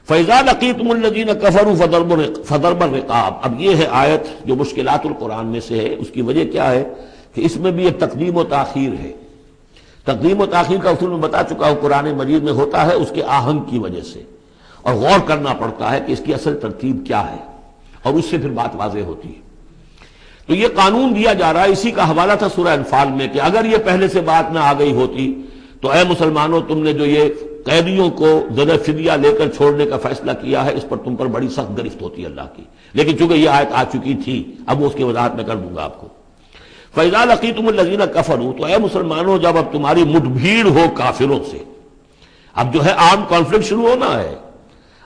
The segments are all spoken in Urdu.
فَإِذَا لَقِيتُمُ الَّذِينَ كَفَرُوا فَضَرْبَ الرِّقَابِ۔ اب یہ ہے آیت جو مشکلات القرآن میں سے ہے، اس کی وجہ کیا ہے کہ اس میں بھی ایک تقدیم و تاخیر ہے۔ تقدیم و تاخیر کا اصول میں بتا چکا ہوں، قرآن مجید میں ہوتا ہے اس کے آہنگ کی وجہ سے، اور غور کرنا پڑتا ہے کہ اس کی اصل ترتیب کیا ہے، اور اس سے پھر بات واضح ہوتی ہے۔ تو یہ قانون دیا جا رہا ہے، اسی کا حوالہ تھا سورہ انفال میں کہ اگر یہ پہلے سے بات نہ آ گئی ہوتی تو اے مسلمانوں، تم نے جو یہ قیدیوں کو ذرا فدیہ لے کر چھوڑنے کا فیصلہ کیا ہے، اس پر تم پر بڑی سخت گرفت ہوتی ہے اللہ کی، لیکن چونکہ یہ آیت آ چکی تھی اب وہ اس کی وضاحت میں کر دوں گا آپ کو۔ فَإِذَا لَقِيتُمُ الَّذِينَ كَفَرُوا، تو اے مسلمانوں جب اب تمہاری مٹ بھیڑ ہو کافروں سے، اب جو ہے آرم کانفلکٹ شروع ہونا ہے،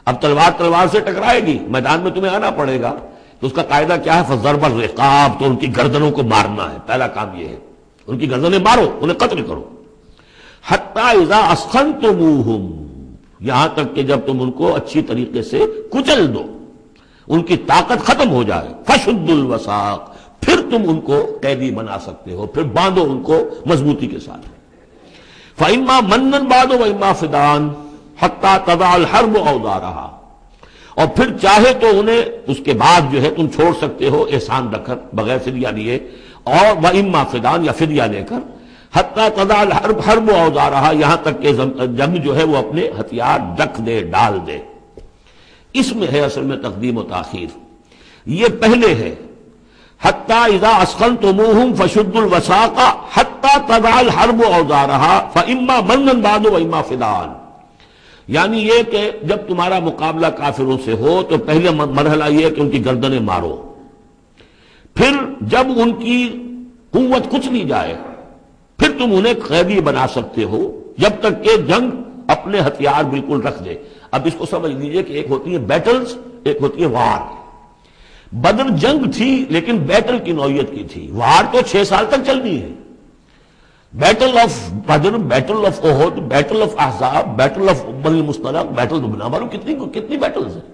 اب تلوار سے ٹکرائے گی، میدان میں تمہیں آنا پڑے گا، تو اس کا قاعدہ کیا ہے؟ فَضَرْبَ الرِّقَابِ، تو ان کی گردنوں کو مارنا ہے، پہلا کام یہ ہے، ان کی گردنیں مارو، انہیں قتل کرو۔ حَتَّى إِذَا أَسْخَنْتُمُوهُمْ، یہاں تک کہ جب تم ان کو اچھی طریقے سے کچل دو، ان کی طاقت ختم ہو جائے، فَشُدُّوا الْوَثَاقَ، پھر تم ان کو قیدی بنا سکتے ہو، پھر باندھو ان کو مضبوطی کے ساتھ۔ فَإِمَّا مَنًّا بَعْدُ وَإِمَّا فِدَاءً حَتَّى تَضَعَ الْحَرْبُ أَوْزَارَهَا، اور پھر چاہے تو انہیں اس کے بعد جو ہے تم چھوڑ سکتے ہو احسان رکھ کر، بغیر فدیہ لیے، اور وَإِمَّا فِدَاءً، یا فدیہ لے کر، حَتَّى تَضَعَ الْحَرْبُ أَوْزَارَهَا، یہاں تک کہ جنگ جو ہے وہ اپنے ہتھیار رکھ دے، ڈال دے۔ اس میں ہے اصل میں تقدیم و تاخیر، یہ پہلے ہے حَتَّى إِذَا أَسْخَنْتُمُوهُمْ فَشُدُّوا الْوَثَاقَ حَتَّى تَضَعَ الْحَرْبُ أَوْزَارَهَا فَإِمَّا مَنًّا بَعْدُ وَإِمَّا فِدَاءً، یعنی یہ کہ جب تمہارا مقابلہ کافروں سے ہو تو پہلے مرحلہ یہ ہے کہ ان کی گردنیں مارو، پھر جب ان کی قوت کچھ نہیں جائے پھر تم انہیں قیدی بنا سکتے ہو، جب تک کہ جنگ اپنے ہتھیار بالکل رکھ دے۔ اب اس کو سمجھ لیجئے کہ ایک ہوتی ہے بیٹلز، ایک ہوتی ہے وار۔ بدر جنگ تھی لیکن بیٹل کی نوعیت کی تھی، وار تو 6 سال تک چلنی ہے۔ Battle of Badr, battle of Uhud, battle of Ahzab, battle of Bani Al-Mustaliq, battle بنا معلوم کتنی بیٹلز ہیں۔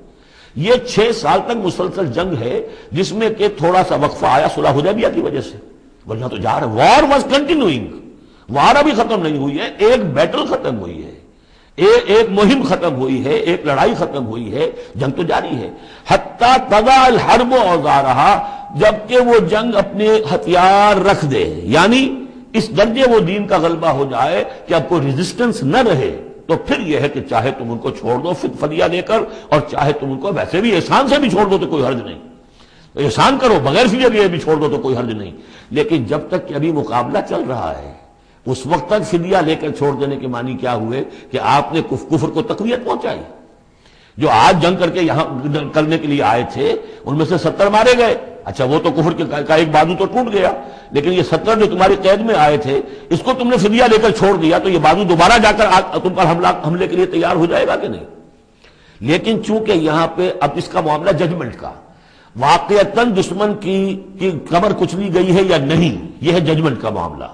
یہ 6 سال تک مسلسل جنگ ہے، جس میں کہ تھوڑا سا وقفہ آیا صلح حدیبیہ کی وجہ سے، ورنہ تو جا رہا ہے۔ وار واز کنٹینیوئنگ، وار ابھی ختم نہیں ہوئی ہے، ایک بیٹل ختم ہوئی ہے، ایک مہم ختم ہوئی ہے، ایک لڑائی ختم ہوئی ہے، جنگ تو جاری ہے۔ حتی تضع الحرب اوزارہا، جبکہ وہ جنگ اپنے ہتھیار رکھ دے، یعنی اس درجے وہ دین کا غلبہ ہو جائے کہ اب کوئی ریزسٹنس نہ رہے، تو پھر یہ ہے کہ چاہے تم ان کو چھوڑ دو فدیہ لے کر، اور چاہے تم ان کو ویسے بھی احسان سے بھی چھوڑ دو تو کوئی حرج نہیں، احسان کرو بغیر فدیہ لیے بھی چھوڑ دو تو کوئی حرج نہیں۔ لیکن جب تک کہ ابھی مقابلہ چل رہا ہے، اس وقت تک فدیہ لے کر چھوڑ دینے کے معنی کیا ہوئے کہ آپ نے کفر کو تقویت پہنچائی۔ جو آج جنگ کر کے یہاں کرنے کے لیے آئے تھے ان میں سے 70 مارے گئے، اچھا وہ تو کفر کا ایک بازو تو ٹوٹ گیا، لیکن یہ 70 جو تمہاری قید میں آئے تھے اس کو تم نے فدیہ لے کر چھوڑ دیا، تو یہ بازو دوبارہ جا کر تم پر حملے کے لیے تیار ہو جائے گا کہ نہیں؟ لیکن چونکہ یہاں پہ اب اس کا معاملہ ججمنٹ کا، واقعتاً دشمن کی کمر کچلی گئی ہے یا نہیں، یہ ہے ججمنٹ کا معاملہ۔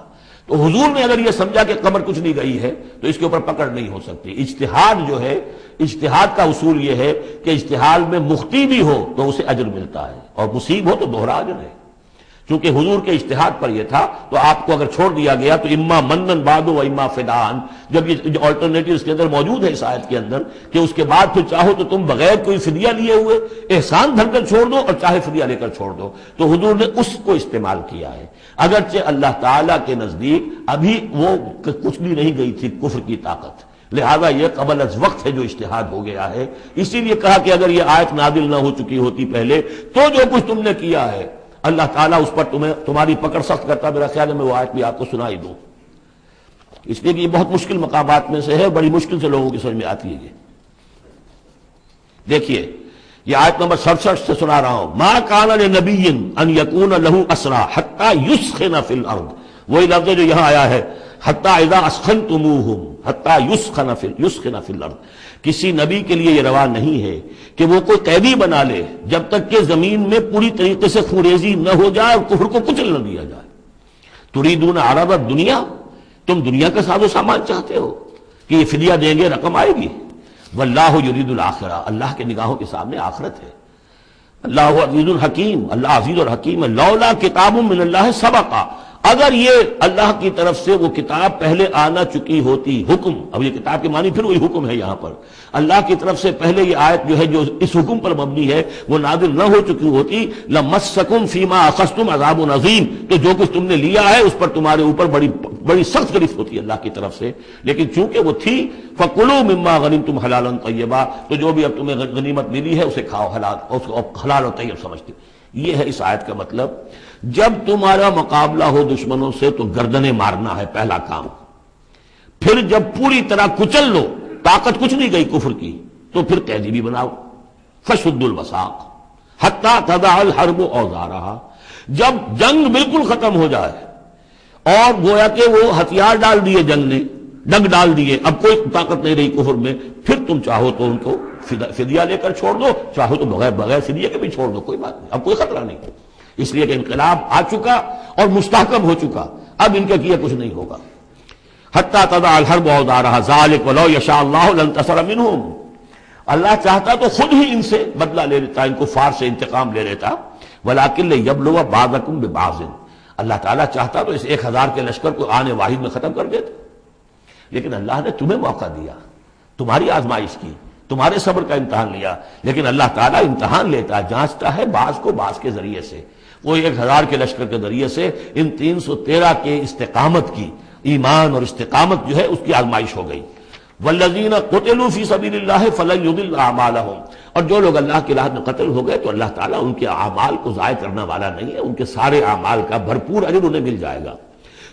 تو حضور نے اگر یہ سمجھا کہ کمر کچھ نہیں گئی ہے تو اس کے اوپر پکڑ نہیں ہو سکتی۔ اجتہاد جو ہے، اجتہاد کا اصول یہ ہے کہ اجتہاد میں مخطی بھی ہو تو اسے اجر ملتا ہے، اور مصیب ہو تو دوہرا اجر ہے۔ چونکہ حضور کے اجتہاد پر یہ تھا تو آپ کو اگر چھوڑ دیا گیا تو اما منن بعد و اما فدان، جب یہ آلٹرنیٹو اس کے اندر موجود ہے اس آیت کے اندر کہ اس کے بعد پھر چاہو تو تم بغیر کوئی فدیہ لیے ہوئے احسان دھر کر چھوڑ دو، اور چاہے فدیہ لے کر چھوڑ دو، تو حضور نے اس کو استعمال کیا ہے۔ اگرچہ اللہ تعالیٰ کے نزدیک ابھی وہ کچھ بھی نہیں گئی تھی کفر کی طاقت، لہذا یہ قبل از وقت ہے جو اجتہاد ہو گیا ہے۔ اسی لیے کہا کہ اگر یہ آیت نازل نہ ہو چکی ہوتی پہلے تو جو کچھ تم نے کیا ہے اللہ تعالیٰ اس پر تمہاری پکڑ سخت کرتا۔ میرا خیال ہے میں وہ آیت بھی آپ کو سنائی دوں، اس لیے کہ یہ بہت مشکل مقامات میں سے ہے، بڑی مشکل سے لوگوں کی سمجھ میں آتی ہے۔ یہ دیکھیے، یہ آیت نمبر 67 سے سنا رہا ہوں۔ ما کان لنبی ان یکون لہ اسرا حتی یسخن فی الارض، وہی لفظ جو یہاں آیا ہے حتی اذا اسخنتموہم حتی یسخن فی الارض۔ کسی نبی کے لیے یہ روا نہیں ہے کہ وہ کوئی قیدی بنا لے جب تک کہ زمین میں پوری طریقے سے خونریزی نہ ہو جائے اور کفر کو کچل نہ دیا جائے۔ تریدون عرض الدنیا، تم دنیا کا ساز و سامان چاہتے ہو کہ یہ فدیہ دیں گے رقم آئے گی، واللہ یرید الآخرہ، اللہ کے نگاہوں کے سامنے آخرت ہے۔ اللہ عزیز الحکیم، اللہ عزیز اور حکیم ہے۔ لولا کتاب من اللہ سبقا، اگر یہ اللہ کی طرف سے وہ کتاب پہلے آنا چکی ہوتی، حکم، اب یہ کتاب کے معنی پھر وہی حکم ہے یہاں پر، اللہ کی طرف سے پہلے یہ آیت جو ہے جو اس حکم پر مبنی ہے وہ نازل نہ ہو چکی ہوتی، لَمَسَّكُمْ فِيمَا أَخَذْتُمْ عَذَابٌ عَظِيمٌ، تو جو کچھ تم نے لیا ہے اس پر تمہارے اوپر بڑی سخت گرفت ہوتی ہے اللہ کی طرف سے، لیکن چونکہ وہ تھی فَكُلُوا مِمَّا غَنِمْتُمْ حَلَالًا طَيِّبًا، تو جو بھی اب تمہیں غنیمت ملی ہے اسے کھاؤ حلال، اس کو حلال و طیب سمجھتے۔ یہ ہے اس آیت کا مطلب، جب تمہارا مقابلہ ہو دشمنوں سے تو گردنیں مارنا ہے پہلا کام، پھر جب پوری طرح کچل لو، طاقت کچھ نہیں گئی کفر کی، تو پھر قیدی بھی بناؤ، فشد الوثاق حتی تضع الحرب اوزارہا، جب جنگ بالکل ختم ہو جائے اور گویا کہ وہ ہتھیار ڈال دیے جنگ نے، ڈنگ ڈال دیے، اب کوئی طاقت نہیں رہی کفر میں، پھر تم چاہو تو ان کو فدیہ لے کر چھوڑ دو، چاہو تو بغیر فدیہ کے بھی چھوڑ دو، کوئی بات نہیں، اب کوئی خطرہ نہیں، اس لیے کہ انقلاب آ چکا اور مستحکم ہو چکا، اب ان کے کیا کچھ نہیں ہوگا۔ حتی تضع الحرب اوزارہا ذالک ولو یشاء اللہ لانتصر منہم، اللہ چاہتا تو خود ہی ان سے بدلہ لے لیتا، ان کفار سے انتقام لے لیتا، ولکن لیبلو بعضکم ببعض، اللہ تعالیٰ چاہتا تو اس 1000 کے لشکر کو آنے واحد میں ختم کر دیتا، لیکن اللہ نے تمہیں موقع دیا، تمہاری آزمائش کی، تمہارے صبر کا امتحان لیا، لیکن اللہ تعالیٰ امتحان لیتا، جانچتا ہے بعض کو بعض کے ذریعے سے، وہ 1000 کے لشکر کے ذریعے سے ان 313 کے استقامت کی، ایمان اور استقامت جو ہے اس کی آزمائش ہو گئی۔ والذین قتلوا فی سبیل اللہ فلن یضل اعمالہم، اور جو لوگ اللہ کی راہ میں قتل ہو گئے تو اللہ تعالیٰ ان کے اعمال کو ضائع کرنے والا نہیں ہے، ان کے سارے اعمال کا بھرپور اجر انہیں مل جائے گا۔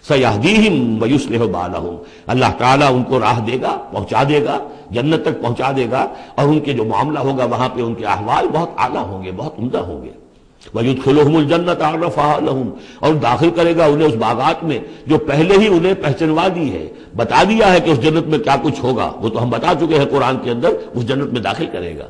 سیہدیہم ویصلح بالہم، اللہ تعالیٰ ان کو راہ دے گا، پہنچا دے گا، جنت تک پہنچا دے گا، اور ان کے جو معاملہ ہوگا وہاں پہ ان کے احوال بہت اعلیٰ ہوں گے، بہت عمدہ ہوں گے۔ وَيُدْخِلُهُمُ الْجَنَّةَ عَرَّفَهَا لَهُمْ، اور داخل کرے گا انہیں اس باغات میں جو پہلے ہی انہیں پہچنوا دی ہے، بتا دیا ہے کہ اس جنت میں کیا کچھ ہوگا، وہ تو ہم بتا چکے ہیں قرآن کے اندر، اس جنت میں داخل کرے گا۔